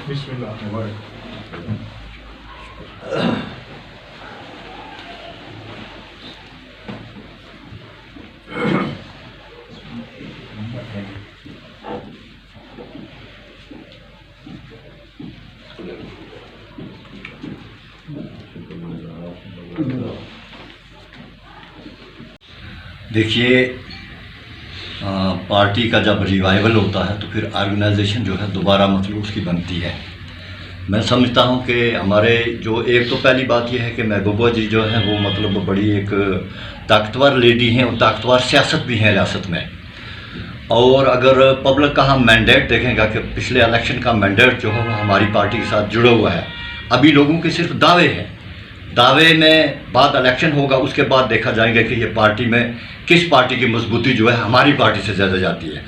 بسم اللہ۔ دیکھیے، پارٹی کا جب ریوائول ہوتا ہے تو پھر آرگنائزیشن جو ہے دوبارہ مطلب اس کی بنتی ہے۔ میں سمجھتا ہوں کہ ہمارے جو ایک تو پہلی بات یہ ہے کہ محبوبہ جی جو ہیں وہ مطلب بڑی ایک طاقتور لیڈی ہیں اور طاقتور سیاست بھی ہیں ریاست میں، اور اگر پبلک کا ہم مینڈیٹ دیکھیں گا کہ پچھلے الیکشن کا مینڈیٹ جو ہے وہ ہماری پارٹی کے ساتھ جڑا ہوا ہے۔ ابھی لوگوں کے صرف دعوے ہیں، دعوے میں بعد الیکشن ہوگا، اس کے بعد دیکھا جائے گا کہ یہ پارٹی میں کس پارٹی کی مضبوطی جو ہے ہماری پارٹی سے زیادہ جاتی ہے۔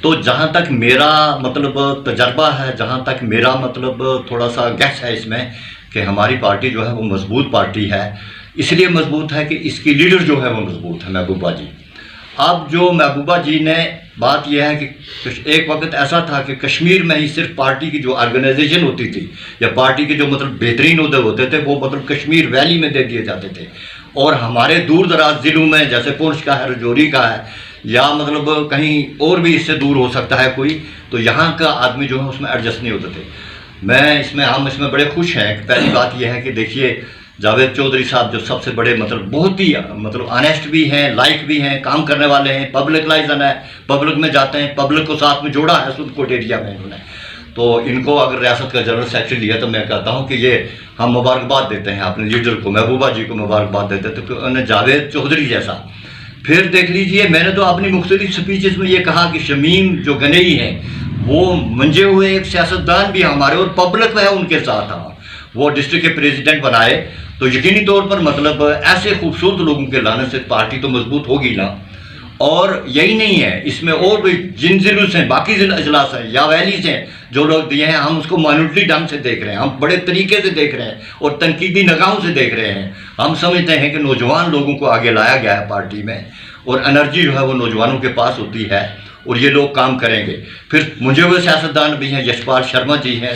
تو جہاں تک میرا مطلب تجربہ ہے، جہاں تک میرا مطلب تھوڑا سا گیس ہے اس میں، کہ ہماری پارٹی جو ہے وہ مضبوط پارٹی ہے۔ اس لیے مضبوط ہے کہ اس کی لیڈر جو ہے وہ مضبوط ہے، محبوبہ جی۔ اب جو محبوبہ جی نے بات یہ ہے کہ ایک وقت ایسا تھا کہ کشمیر میں ہی صرف پارٹی کی جو آرگنائزیشن ہوتی تھی یا پارٹی کے جو مطلب بہترین عہدے ہوتے تھے وہ مطلب کشمیر ویلی میں دے دیے جاتے تھے، اور ہمارے دور دراز ضلعوں میں جیسے پونچھ کا ہے، رجوری کا ہے، یا مطلب کہیں اور بھی اس سے دور ہو سکتا ہے کوئی، تو یہاں کا آدمی جو ہے اس میں ایڈجسٹ نہیں ہوتے تھے۔ ہم اس میں بڑے خوش ہیں۔ پہلی بات یہ ہے کہ دیکھیے، جاوید چودھری صاحب جو سب سے بڑے مطلب بہت ہی مطلب آنیسٹ بھی ہیں، لائق بھی ہیں، کام کرنے والے ہیں، پبلک لائزن ہے، پبلک میں جاتے ہیں، پبلک کو ساتھ میں جوڑا ہے سود کوٹ ایریا میں انہوں نے۔ تو ان کو اگر ریاست کا جنرل سیکرٹری لیا تو میں کہتا ہوں کہ یہ ہم مبارکباد دیتے ہیں اپنے لیڈر کو، محبوبہ جی کو مبارکباد دیتے ہیں، تو انہیں جاوید چودھری جیسا۔ پھر دیکھ لیجئے، میں نے تو اپنی مختلف سپیچز میں یہ کہا کہ شمیم جو گنئی ہیں وہ منجے ہوئے ایک سیاستدان بھی ہمارے، اور پبلک ہے ان کے ساتھ، وہ ڈسٹرکٹ کے پریزیڈنٹ بنائے تو یقینی طور پر مطلب ایسے خوبصورت لوگوں کے لانے سے پارٹی تو مضبوط ہوگی نا۔ اور یہی نہیں ہے، اس میں اور بھی جن ضلع سے باقی ضلع اجلاس ہیں یا ویلی سے جو لوگ دیے ہیں، ہم اس کو مانوٹری ڈھنگ سے دیکھ رہے ہیں، ہم بڑے طریقے سے دیکھ رہے ہیں اور تنقیدی نگاہوں سے دیکھ رہے ہیں۔ ہم سمجھتے ہیں کہ نوجوان لوگوں کو آگے لایا گیا ہے پارٹی میں، اور انرجی جو ہے وہ نوجوانوں کے پاس ہوتی ہے، اور یہ لوگ کام کریں گے۔ پھر منجے ہوئے سیاستدان بھی ہیں، یشپال شرما جی ہیں،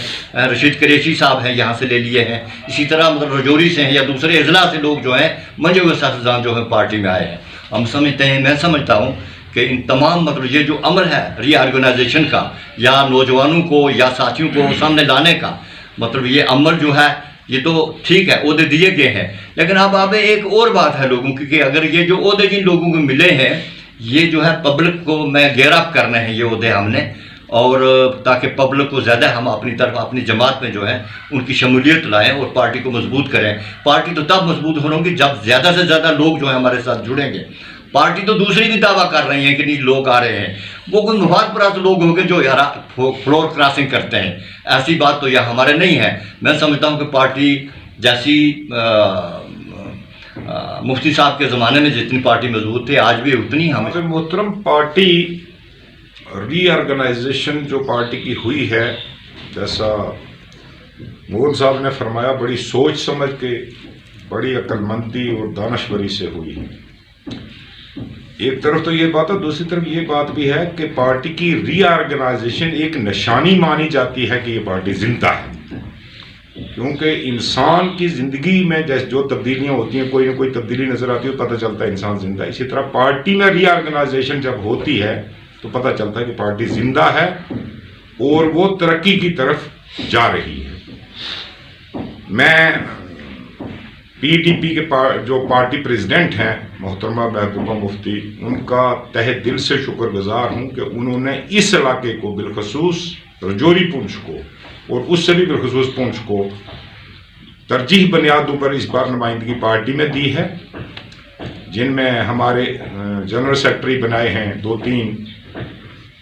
رشید قریشی صاحب ہیں، یہاں سے لے لیے ہیں، اسی طرح مطلب رجوری سے ہیں یا دوسرے اضلاع سے لوگ جو ہیں منجے ہوئے سیاستدان جو ہیں پارٹی میں آئے ہیں۔ ہم سمجھتے ہیں، میں سمجھتا ہوں کہ ان تمام مطلب یہ جو عمل ہے ری آرگنائزیشن کا یا نوجوانوں کو یا ساتھیوں کو سامنے لانے کا، مطلب یہ عمل جو ہے یہ تو ٹھیک ہے، عہدے دیے گئے ہیں، لیکن اب ایک اور بات ہے لوگوں کی کہ اگر یہ جو عہدے جن لوگوں کو ملے ہیں یہ جو ہے پبلک کو میں گیئر اپ کرنے ہیں یہ عہدے ہم نے، اور تاکہ پبلک کو زیادہ ہم اپنی طرف اپنی جماعت میں جو ہے ان کی شمولیت لائیں اور پارٹی کو مضبوط کریں۔ پارٹی تو تب مضبوط ہوگی جب زیادہ سے زیادہ لوگ جو ہیں ہمارے ساتھ جڑیں گے۔ پارٹی تو دوسری بھی دعویٰ کر رہی ہیں کہ نہیں لوگ آ رہے ہیں، وہ کوئی مفاد پرست لوگ ہوں گے جو فلور کراسنگ کرتے ہیں، ایسی بات تو یہ ہمارے نہیں ہے۔ میں سمجھتا ہوں کہ پارٹی جیسی مفتی صاحب کے زمانے میں جتنی پارٹی مضبوط تھی آج بھی اتنی ہمیں محترم پارٹی ری آرگنائزیشن جو پارٹی کی ہوئی ہے، جیسا مغل صاحب نے فرمایا، بڑی سوچ سمجھ کے، بڑی عقل مندی اور دانشوری سے ہوئی ہے۔ ایک طرف تو یہ بات ہے، دوسری طرف یہ بات بھی ہے کہ پارٹی کی ری آرگنائزیشن ایک نشانی مانی جاتی ہے کہ یہ پارٹی زندہ ہے، کیونکہ انسان کی زندگی میں جیسے جو تبدیلیاں ہوتی ہیں، کوئی نہ کوئی تبدیلی نظر آتی ہے، پتہ چلتا ہے انسان زندہ ہے۔ اسی طرح پارٹی میں ری آرگنائزیشن جب ہوتی ہے تو پتہ چلتا ہے کہ پارٹی زندہ ہے اور وہ ترقی کی طرف جا رہی ہے۔ میں پی ڈی پی کے جو پارٹی پریزیڈنٹ ہیں محترمہ محبوبہ مفتی، ان کا تہہ دل سے شکر گزار ہوں کہ انہوں نے اس علاقے کو بالخصوص رجوری پونچھ کو اور اس سے بھی بالخصوص پونچھ کو ترجیح بنیادوں پر اس بار نمائندگی پارٹی میں دی ہے، جن میں ہمارے جنرل سیکرٹری بنائے ہیں، 2-3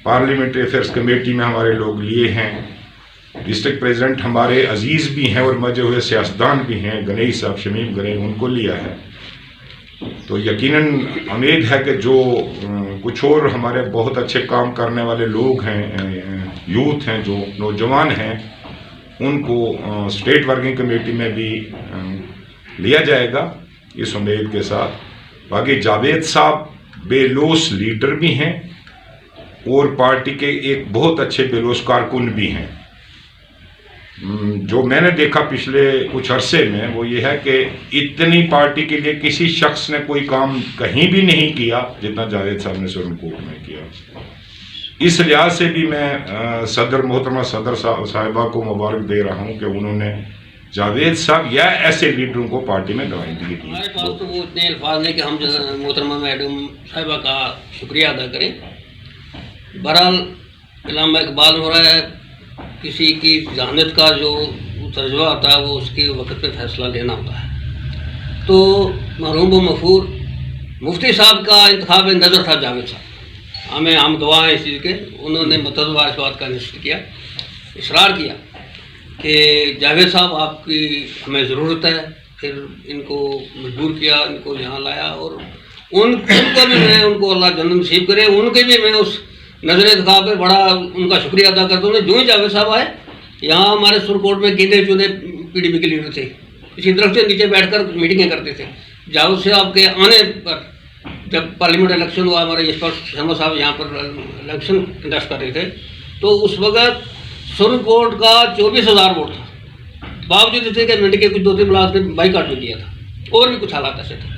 پارلیمنٹری افیئرس کمیٹی میں ہمارے لوگ لیے ہیں، ڈسٹرکٹ پریزیڈنٹ ہمارے عزیز بھی ہیں اور مجھے ہوئے سیاستدان بھی ہیں، گنئی صاحب، شمیم گنئی، ان کو لیا ہے۔ تو یقیناً امید ہے کہ جو کچھ اور ہمارے بہت اچھے کام کرنے والے لوگ ہیں، یوتھ ہیں، جو نوجوان ہیں، ان کو اسٹیٹ ورکنگ کمیٹی میں بھی لیا جائے گا اس امید کے ساتھ۔ باقی جاوید صاحب بے لوث لیڈر بھی ہیں اور پارٹی کے ایک بہت اچھے بے لوث کارکن بھی ہیں۔ जो मैंने देखा पिछले कुछ अरसे में वो ये है कि इतनी पार्टी के लिए किसी शख्स ने कोई काम कहीं भी नहीं किया जितना जावेद साहब ने सुप्रीम कोर्ट में किया। इस लिहाज से भी मैं सदर मोहतरमा सदर साहिबा को मुबारक दे रहा हूँ कि उन्होंने जावेद साहब या ऐसे लीडरों को पार्टी में नुमाइंदगी दी। हमारे पास तो वो इतने अल्फाज नहीं कि हम मोहतरमा मैडम साहिबा का शुक्रिया अदा करें। बहरहाल इलामा इकबाल हो रहा है, किसी की जहानत का जो तर्जुमा होता है वो उसके वक्त पे फैसला लेना होता है। तो मरहूम व मफूर मुफ्ती साहब का इंतखाब नज़र था जावेद साहब, हम गवाह हैं इस चीज़ के। उन्होंने मतदवा इस बात का निश्चित किया, इसरार किया कि जावेद साहब आपकी हमें ज़रूरत है। फिर इनको मजबूर किया, इनको यहाँ लाया और उनको भी मैं, उनको अल्लाह जन्नत नसीब करे, उनके भी मैं उस नजर इंतखाब पे बड़ा उनका शुक्रिया अदा करता हूँ। जो ही जावेद साहब आए यहाँ हमारे सुरकोट में गिने चुने PDP के लीडर थे, इसी दरख्त के नीचे बैठकर मीटिंगें करते थे। जावेद साहब के आने पर जब पार्लियामेंट इलेक्शन हुआ, हमारे यशपाल शर्मा साहब यहाँ पर इलेक्शन कंडक्ट कर रहे थे, तो उस वक्त सुरकोट का 24,000 वोट था, बावजूद इसके कि मिनट के कुछ 2-3 ब्लाक ने बाईकाट भी किया था और भी कुछ हालात ऐसे थे।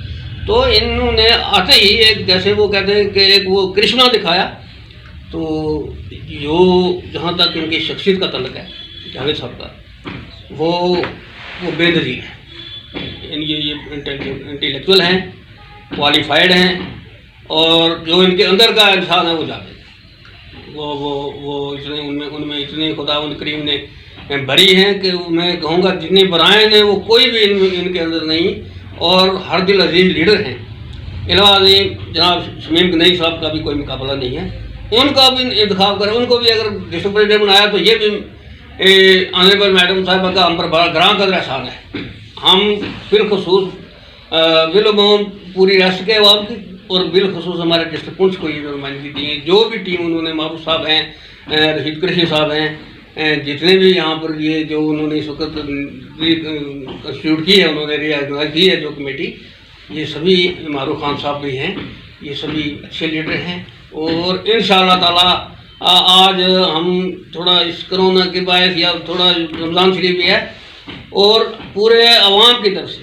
तो इन्होंने आते ही एक, जैसे वो कहते हैं कि एक वो कृष्णा दिखाया। तो जो जहाँ तक इनकी शख्सियत का तल्लक है जावेद साहब का, वो बेनज़ीर है। ये इंटेलेक्चुअल हैं, क्वालिफाइड हैं, और जो इनके अंदर का इंसान है वो जावेद, वो इतने उनमें इतने खुदावंद करीम ने भरी हैं कि मैं कहूँगा जितनी बराएँ हैं वो कोई भी इनके अंदर नहीं, और हर दिल अजीज लीडर हैं। इलावा जनाब शमीम गनई साहब का भी कोई मुकाबला नहीं है, उनका भी इंतखाब करें। उनको भी अगर डिस्ट्रिक्ट प्रेसिडेंट बनाया तो ये भी ऑनरेबल मैडम साहिबा का हम पर बड़ा ग्रां कदर एहसान है। हम बिलखसूस बिलमूम पूरी रियासत के अवाम की और बिलखसूस हमारे डिस्ट्रिक्ट पुंछ को ये नुमाइंदगी दी है। जो भी टीम उन्होंने, महबूब साहब हैं, रशीद कुरैशी साहब हैं, जितने भी यहाँ पर ये जो उन्होंने इस वक्त कंस्टिट्यूट की है, उन्होंने रियाज की है जो कमेटी, ये सभी मारूफ खान साहब भी हैं, ये सभी अच्छे लीडर हैं। और इंशाअल्लाह ताला आज हम थोड़ा इस कोरोना के बायस या थोड़ा रमज़ान शरीफ भी है, और पूरे अवाम की तरफ से,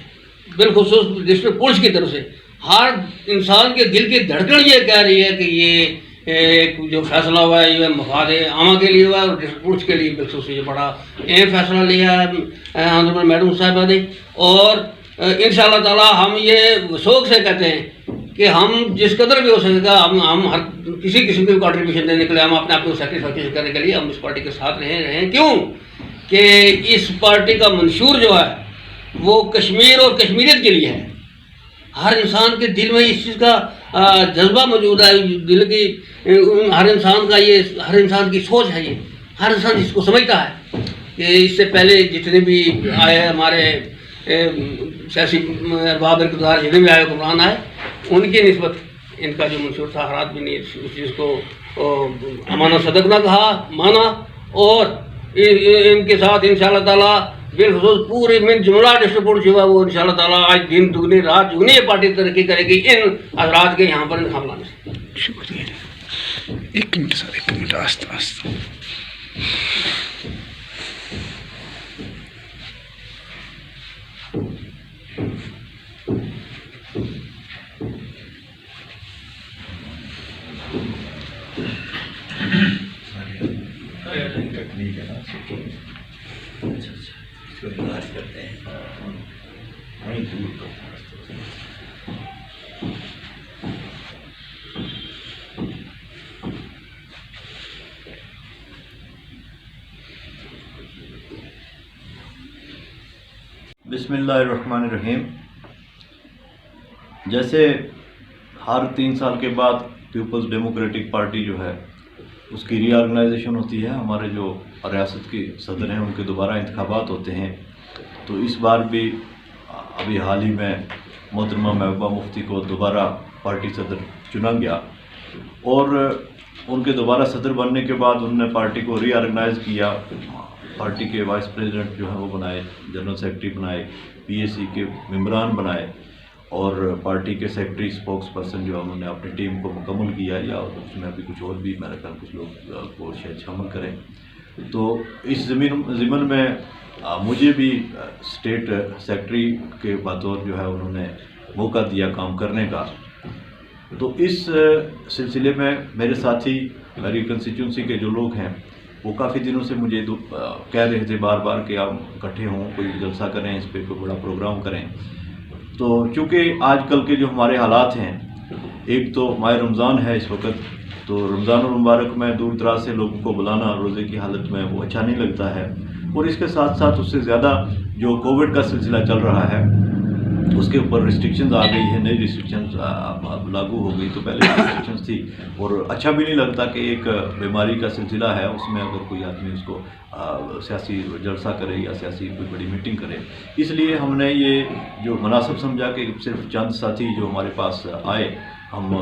बिलखुसूस डिस्ट्रिक्ट पुलिस की तरफ से, हर इंसान के दिल की धड़कन ये कह रही है कि ये एक जो फैसला हुआ है ये मफाद आमा के लिए हुआ है, और डिस्ट्रिक्ट पुलिस के लिए बिलखुसूस ये बड़ा अहम फैसला लिया है ऑनरेबल मैडम साहिबा ने। और इंशाअल्लाह ताला हम ये शौक़ से कहते हैं कि हम जिस कदर भी हो सकेगा हम हर किसी किस्म की कॉन्ट्रीब्यूशन देने के लिए, हम अपने आप को सेक्रीफाइस करने के लिए हम इस पार्टी के साथ रहें। क्यों कि इस पार्टी का मंशूर जो है वो कश्मीर और कश्मीरियत के लिए है। हर इंसान के दिल में इस चीज़ का जज्बा मौजूद है, दिल की हर इंसान का ये, हर इंसान की सोच है, ये हर इंसान इसको समझता है कि इससे पहले जितने भी आए हमारे सियासी अरबाब इक़्तिदार जितने भी आए हुक्मरान आए, उनकी निस्बत इनका जो मंशूर था हरात भी नहीं उस चीज़ को अमाना सदक ना कहा, माना। और इनके साथ इंशाअल्लाह ताला बिलखुसूस पूरे में जुमला डिस्ट्रिक्ट हुआ वो इंशाअल्लाह ताला आज दिन दुगनी रात दुगनी ये पार्टी तरक्की करेगी इन हजरात के यहाँ पर इंतखाब लाने से। शुक्रिया। एक मिनट सर, एक मिनट, आस्ते आस्ते। करते हैं। बिस्मिल्लाहिर्रहमानिर्रहीम। जैसे हर 3 साल के बाद पीपल्स डेमोक्रेटिक पार्टी जो है उसकी रीऑर्गेनाइजेशन होती है, हमारे जो रियासत के सदर हैं उनके दोबारा इंतखाबात होते हैं। तो इस बार भी अभी हाल ही में मोहतरमा महबूबा मुफ्ती को दोबारा पार्टी सदर चुना गया, और उनके दोबारा सदर बनने के बाद उन्होंने पार्टी को रीऑर्गेनाइज किया। पार्टी के वाइस प्रेसिडेंट जो है वो बनाए, जनरल सेक्रेटरी बनाए, PAC के मेंबरान बनाए, और पार्टी के सेक्रेटरी स्पोक्स पर्सन जो है उन्होंने अपनी टीम को मुकम्मल किया, या उसमें अभी कुछ और भी मेरे ख्याल कुछ लोग को शायद शामिल करें। तो इस ज़मीन में मुझे भी स्टेट सेक्रेटरी के बतौर जो है उन्होंने मौका दिया काम करने का। तो इस सिलसिले में मेरे साथी, मेरी कंस्टिट्यूंसी के जो लोग हैं, वो काफ़ी दिनों से मुझे कह रहे थे बार बार कि आप इकट्ठे हों, कोई जलसा करें, इस पर कोई बड़ा प्रोग्राम करें। तो चूँकि आजकल के जो हमारे हालात हैं, एक तो माह रमज़ान है इस वक्त, तो रमज़ान मुबारक में दूर दराज से लोगों को बुलाना रोज़े की हालत में वो अच्छा नहीं लगता है। और इसके साथ साथ उससे ज़्यादा जो कोविड का सिलसिला चल रहा है उसके ऊपर रिस्ट्रिक्शंस आ गई है, नई रिस्ट्रिक्शंस लागू हो गई। तो पहले रिस्ट्रिक्शंस थी और अच्छा भी नहीं लगता कि एक बीमारी का सिलसिला है, उसमें अगर कोई आदमी उसको सियासी जलसा करे या सियासी कोई बड़ी मीटिंग करे। इसलिए हमने ये जो मुनासिब समझा कि सिर्फ चंद साथी जो हमारे पास आए, हम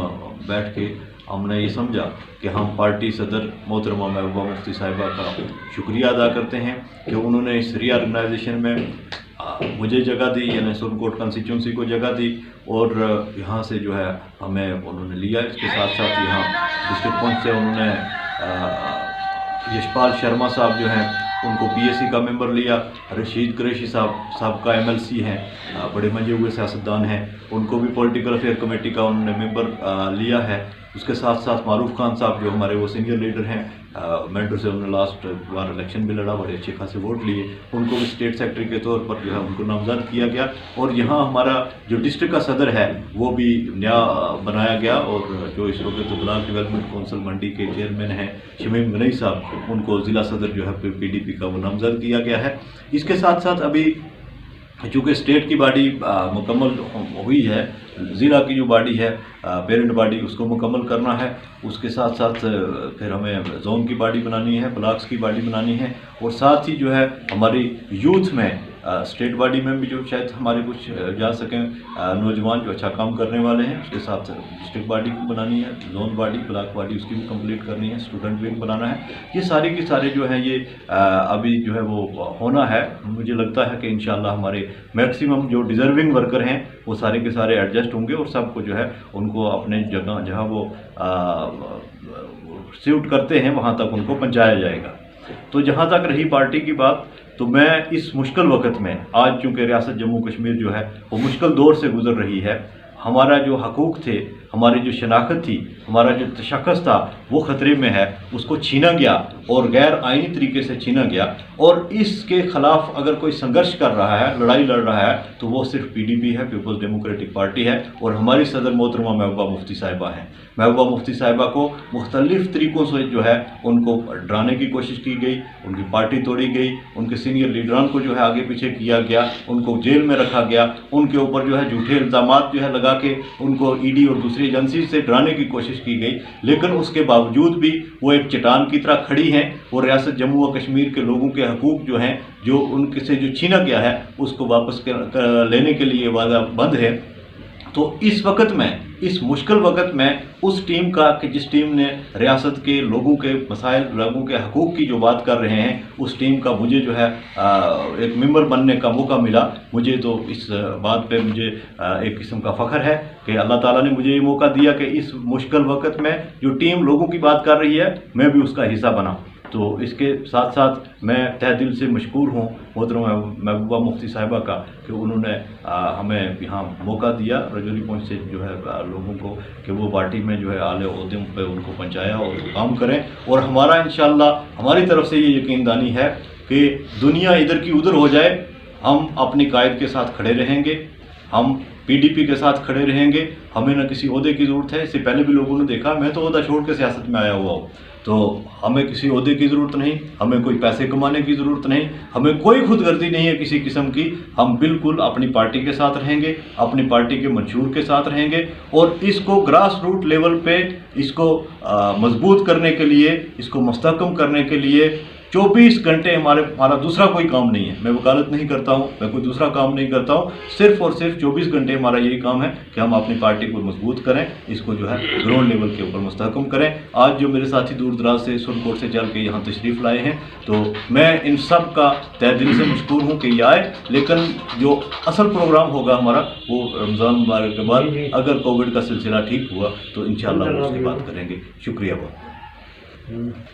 बैठ के हमने ये समझा कि हम पार्टी सदर मोहतरमा महबूबा मुफ्ती साहिबा का शुक्रिया अदा करते हैं कि उन्होंने इस रीऑर्गेनाइजेशन में मुझे जगह दी, यानी सुरनकोट कंस्टिट्यूंसी को जगह दी, और यहाँ से जो है हमें उन्होंने लिया। इसके साथ साथ यहाँ डिस्ट्रिक्ट पंच से उन्होंने यशपाल शर्मा साहब जो हैं उनको पीएससी का मेंबर लिया, रशीद कुरैशी साहब का एमएलसी हैं, बड़े मंजे हुए सियासतदान हैं, उनको भी पॉलिटिकल अफेयर कमेटी का उन्होंने मेंबर लिया है। उसके साथ साथ मारूफ खान साहब जो हमारे वो सीनियर लीडर हैं, मेंटर से उन्होंने लास्ट बार इलेक्शन भी लड़ा, बड़े अच्छे खासे वोट लिए, उनको भी स्टेट सेक्रेटरी के तौर पर जो है उनको नामजद किया गया। और यहाँ हमारा जो डिस्ट्रिक्ट का सदर है वो भी नया बनाया गया, और जो इस वक्त ब्लॉक डेवलपमेंट काउंसिल मंडी के चेयरमैन हैं शमीम गनई साहब, उनको ज़िला सदर जो है पीडीपी का वो नामजद किया गया है। इसके साथ साथ अभी चूँकि स्टेट की बॉडी मुकम्मल हुई है, ज़िला की जो बॉडी है पेरेंट बॉडी उसको मुकम्मल करना है। उसके साथ साथ फिर हमें जोन की बॉडी बनानी है, ब्लॉक्स की बॉडी बनानी है, और साथ ही जो है हमारी यूथ में स्टेट बॉडी में भी जो शायद हमारे कुछ जा सकें नौजवान जो अच्छा काम करने वाले हैं, उसके साथ डिस्ट्रिक्ट बॉडी भी बनानी है, जोन बॉडी, ब्लॉक बॉडी उसकी भी कंप्लीट करनी है, स्टूडेंट विंग बनाना है। ये सारे के सारे जो हैं ये अभी जो है वो होना है। मुझे लगता है कि इंशाल्लाह हमारे मैक्सिमम जो डिज़र्विंग वर्कर हैं वो सारे के सारे एडजस्ट होंगे, और सबको जो है उनको अपने जगह जहाँ वो सूट करते हैं वहाँ तक उनको पहुँचाया जाएगा। तो जहाँ तक रही पार्टी की बात, तो मैं इस मुश्किल वक्त में, आज चूँकि रियासत जम्मू कश्मीर जो है वो मुश्किल दौर से गुजर रही है, हमारा जो हकूक़ थे, हमारी जो शनाख्त थी, हमारा जो तशख़्ख़ुस था वो ख़तरे में है, उसको छीना गया और गैर आइनी तरीके से छीना गया। और इसके ख़िलाफ़ अगर कोई संघर्ष कर रहा है, लड़ाई लड़ रहा है, तो वो सिर्फ पीडीपी है, पीपल्स डेमोक्रेटिक पार्टी है, और हमारी सदर मोहतरमा महबूबा मुफ्ती साहिबा हैं। महबूबा मुफ्ती साहिबा को मुख्तलिफ़ तरीक़ों से जो है उनको डराने की कोशिश की गई, उनकी पार्टी तोड़ी गई, उनके सीनियर लीडरान को जो है आगे पीछे किया गया, उनको जेल में रखा गया, उनके ऊपर जो है झूठे इल्ज़ामात जो है लगा के उनको ईडी और दूसरी एजेंसी से डराने की कोशिश की गई। लेकिन उसके बावजूद भी वो एक चट्टान की तरह खड़ी हैं, और रियासत जम्मू व कश्मीर के लोगों के हकूक़ जो हैं, जो उनके से जो छीना गया है, उसको वापस लेने के लिए वादा बंद है। तो इस वक्त में, इस मुश्किल वक्त में उस टीम का कि जिस टीम ने रियासत के लोगों के मसाइल, लोगों के हकूक़ की जो बात कर रहे हैं, उस टीम का मुझे जो है एक मेंबर बनने का मौका मिला। मुझे तो इस बात पे मुझे एक किस्म का फ़ख्र है कि अल्लाह ताला ने मुझे ये मौका दिया कि इस मुश्किल वक्त में जो टीम लोगों की बात कर रही है, मैं भी उसका हिस्सा बना। तो इसके साथ साथ मैं तहे दिल से मशकूर हूँ मोहतरमा महबूबा मुफ्ती साहिबा का कि उन्होंने हमें यहाँ मौका दिया रजौरी पहुँच से जो है लोगों को, कि वो पार्टी में जो है आले ओहदे पे उनको पहुँचाया और काम करें। और हमारा इंशाअल्लाह हमारी तरफ से ये यकीनदानी है कि दुनिया इधर की उधर हो जाए, हम अपनी कायद के साथ खड़े रहेंगे, हम पीडीपी के साथ खड़े रहेंगे। हमें न किसी ओहदे की ज़रूरत है। इससे पहले भी लोगों ने देखा, मैं तो ओहदा छोड़ के सियासत में आया हुआ हूँ, तो हमें किसी ओहदे की ज़रूरत नहीं, हमें कोई पैसे कमाने की ज़रूरत नहीं, हमें कोई खुदगर्जी नहीं है किसी किस्म की। हम बिल्कुल अपनी पार्टी के साथ रहेंगे, अपनी पार्टी के मंशूर के साथ रहेंगे, और इसको ग्रास रूट लेवल पे इसको मजबूत करने के लिए, इसको मुस्तहकम करने के लिए 24 घंटे हमारा दूसरा कोई काम नहीं है। मैं वकालत नहीं करता हूँ, मैं कोई दूसरा काम नहीं करता हूँ, सिर्फ और सिर्फ 24 घंटे हमारा यही काम है कि हम अपनी पार्टी को मजबूत करें, इसको जो है ग्राउंड लेवल के ऊपर मुस्तहकम करें। आज जो मेरे साथी दूर दराज से सुरनकोट से चल के यहाँ तशरीफ़ लाए हैं, तो मैं इन सब का तहे दिल से मशकूर हूँ कि ये आए। लेकिन जो असल प्रोग्राम होगा हमारा वो रमज़ान मुबारक के बाद, अगर कोविड का सिलसिला ठीक हुआ तो इंशाअल्लाह उसकी बात करेंगे। शुक्रिया बहुत।